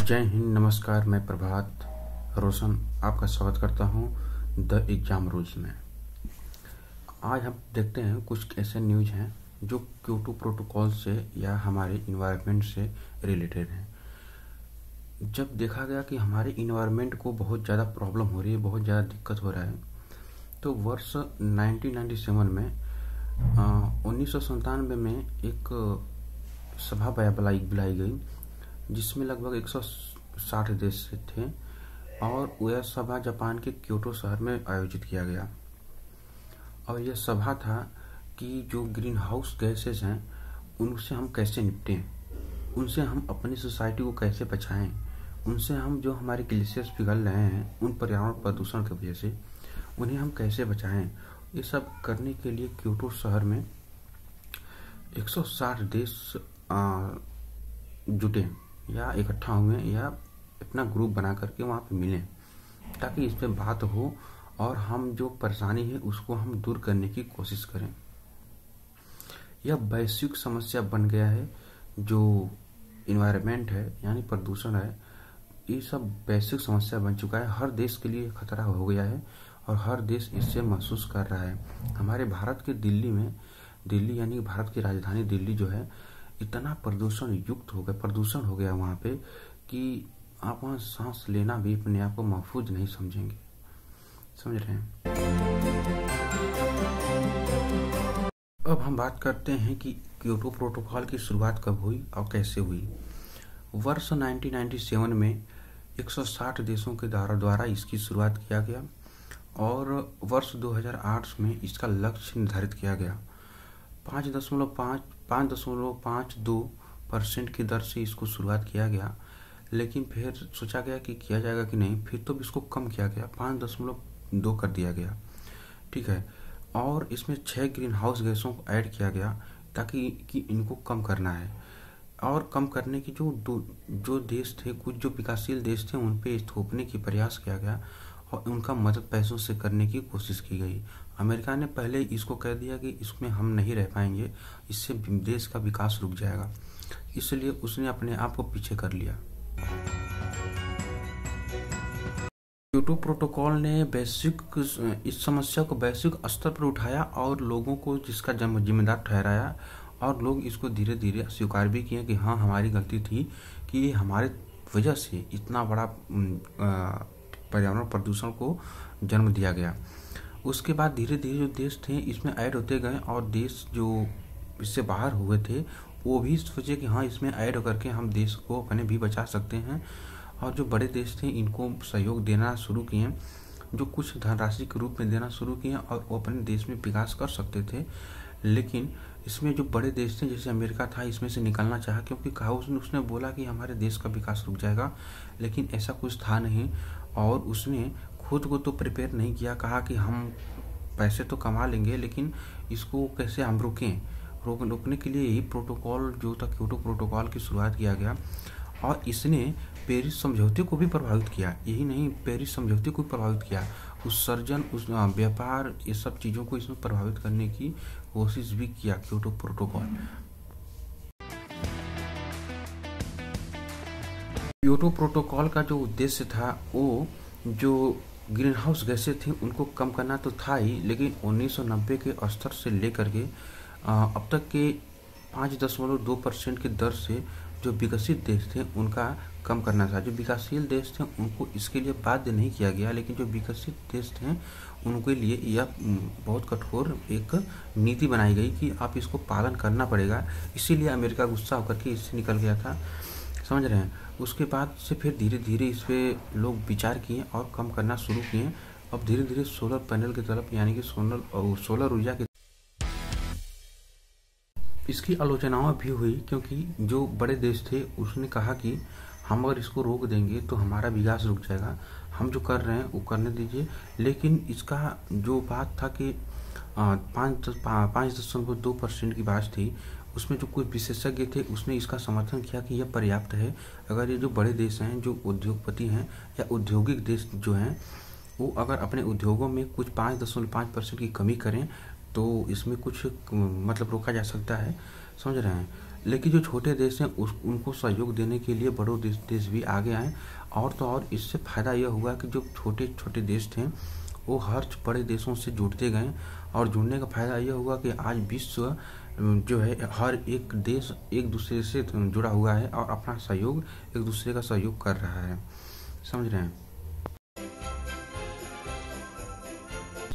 जय हिंद, नमस्कार। मैं प्रभात रोशन आपका स्वागत करता हूं द एग्जाम रूल्स में। आज हम देखते हैं कुछ ऐसे न्यूज़ हैं जो क्योटो प्रोटोकॉल से या हमारे इन्वायरमेंट से रिलेटेड हैं। जब देखा गया कि हमारे इन्वायरमेंट को बहुत ज़्यादा प्रॉब्लम हो रही है, बहुत ज़्यादा दिक्कत हो रहा है, तो वर्ष 1997 में 1997 में एक सभा बुलाई गई जिसमें लगभग 160 देश से थे और यह सभा जापान के क्योटो शहर में आयोजित किया गया। और यह सभा था कि जो ग्रीन हाउस गैसेस हैं उनसे हम कैसे निपटें, उनसे हम अपनी सोसाइटी को कैसे बचाएं, उनसे हम जो हमारे ग्लेशियर्स पिघल रहे हैं उन पर्यावरण प्रदूषण की वजह से उन्हें हम कैसे बचाएं। ये सब करने के लिए क्योटो शहर में 160 देश जुटे या इकट्ठा हुए या अपना ग्रुप बना करके वहाँ पे मिलें ताकि इस पे बात हो और हम जो परेशानी है उसको हम दूर करने की कोशिश करें। यह वैश्विक समस्या बन गया है। जो इन्वायरमेंट है यानी प्रदूषण है, ये सब वैश्विक समस्या बन चुका है। हर देश के लिए खतरा हो गया है और हर देश इससे महसूस कर रहा है। हमारे भारत के दिल्ली यानी भारत की राजधानी दिल्ली जो है, इतना प्रदूषण हो गया वहाँ पे कि आप वहाँ सांस लेना भी अपने आप को महफूज नहीं समझेंगे। समझ रहे हैं? अब हम बात करते हैं कि क्योटो प्रोटोकॉल की शुरुआत कब हुई और कैसे हुई। वर्ष 1997 में 160 देशों के द्वारा इसकी शुरुआत किया गया और वर्ष 2008 में इसका लक्ष्य निर्धारित किया गया। 5.52% की दर से इसको शुरुआत किया गया, लेकिन फिर सोचा गया कि किया जाएगा कि नहीं, फिर तो इसको कम किया गया, 5.2 कर दिया गया। ठीक है। और इसमें 6 ग्रीन हाउस गैसों को ऐड किया गया ताकि इनको कम करना है। और कम करने की जो देश थे, कुछ जो विकासशील देश थे, उन पे थोपने की प्रयास किया गया और उनका मदद पैसों से करने की कोशिश की गई। अमेरिका ने पहले इसको कह दिया कि इसमें हम नहीं रह पाएंगे, इससे देश का विकास रुक जाएगा, इसलिए उसने अपने आप को पीछे कर लिया। क्योटो प्रोटोकॉल ने इस समस्या को वैश्विक स्तर पर उठाया और लोगों को जिसका जिम्मेदार ठहराया और लोग इसको धीरे धीरे स्वीकार भी किए कि हाँ, हमारी गलती थी कि ये हमारे वजह से इतना बड़ा पर्यावरण प्रदूषण को जन्म दिया गया। उसके बाद धीरे धीरे जो देश थे इसमें ऐड होते गए और देश जो इससे बाहर हुए थे वो भी सोचे कि हाँ, इसमें ऐड करके हम देश को अपने भी बचा सकते हैं। और जो बड़े देश थे इनको सहयोग देना शुरू किए, जो कुछ धनराशि के रूप में देना शुरू किए और वो अपने देश में विकास कर सकते थे। लेकिन इसमें जो बड़े देश थे जैसे अमेरिका था, इसमें से निकलना चाहा क्योंकि कहा उसने बोला कि हमारे देश का विकास रुक जाएगा, लेकिन ऐसा कुछ था नहीं। और उसने खुद को तो प्रिपेयर नहीं किया, कहा कि हम पैसे तो कमा लेंगे लेकिन इसको कैसे हम रोकने के लिए यही प्रोटोकॉल जो था क्योटो प्रोटोकॉल की शुरुआत किया गया। और इसने पेरिस समझौते को भी प्रभावित किया। यही नहीं, पेरिस समझौते को भी प्रभावित किया, उत्सर्जन, व्यापार, ये सब चीज़ों को इसमें प्रभावित करने की कोशिश भी किया क्योटो प्रोटोकॉल। क्योटो प्रोटोकॉल का जो उद्देश्य था वो जो ग्रीन हाउस गैसें थी उनको कम करना तो था ही, लेकिन 1990 के स्तर से लेकर के अब तक के 5.2% की दर से जो विकसित देश थे उनका कम करना था। जो विकासशील देश थे उनको इसके लिए बाध्य नहीं किया गया, लेकिन जो विकसित देश थे उनके लिए यह बहुत कठोर एक नीति बनाई गई कि आप इसको पालन करना पड़ेगा। इसीलिए अमेरिका गुस्सा होकर के इससे निकल गया था। समझ रहे हैं? उसके बाद से फिर धीरे धीरे इस पर लोग विचार किए और कम करना शुरू किए। अब धीरे धीरे सोलर पैनल की तरफ यानी कि सोलर ऊर्जा की इसकी आलोचनाएं भी हुई, क्योंकि जो बड़े देश थे उसने कहा कि हम अगर इसको रोक देंगे तो हमारा विकास रुक जाएगा, हम जो कर रहे हैं वो करने दीजिए। लेकिन इसका जो बात था कि 5.2% की बात थी, उसमें जो कुछ विशेषज्ञ थे उसने इसका समर्थन किया कि यह पर्याप्त है। अगर ये जो बड़े देश हैं, जो उद्योगपति हैं या औद्योगिक देश जो हैं, वो अगर अपने उद्योगों में कुछ 5.5% की कमी करें तो इसमें कुछ मतलब रोका जा सकता है, समझ रहे हैं। लेकिन जो छोटे देश हैं उनको सहयोग देने के लिए बड़े देश भी आगे आए, और तो और इससे फ़ायदा यह हुआ कि जो छोटे छोटे देश थे वो हर बड़े देशों से जुड़ते गए, और जुड़ने का फ़ायदा यह हुआ कि आज विश्व जो है हर एक देश एक दूसरे से जुड़ा हुआ है और अपना सहयोग एक दूसरे का सहयोग कर रहा है, समझ रहे हैं।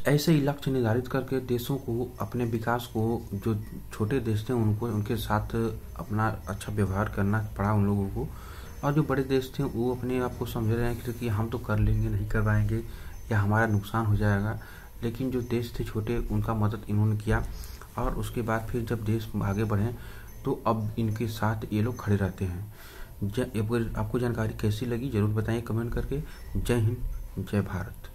ऐसे ही लक्ष्य निर्धारित करके देशों को अपने विकास को, जो छोटे देश थे उनको उनके साथ अपना अच्छा व्यवहार करना पड़ा उन लोगों को, और जो बड़े देश थे वो अपने आप को समझ रहे हैं कि हम तो कर लेंगे, नहीं कर पाएंगे या हमारा नुकसान हो जाएगा। लेकिन जो देश थे छोटे उनका मदद इन्होंने किया, और उसके बाद फिर जब देश आगे बढ़े तो अब इनके साथ ये लोग खड़े रहते हैं। आपको जानकारी कैसी लगी ज़रूर बताइए कमेंट करके। जय हिंद, जय भारत।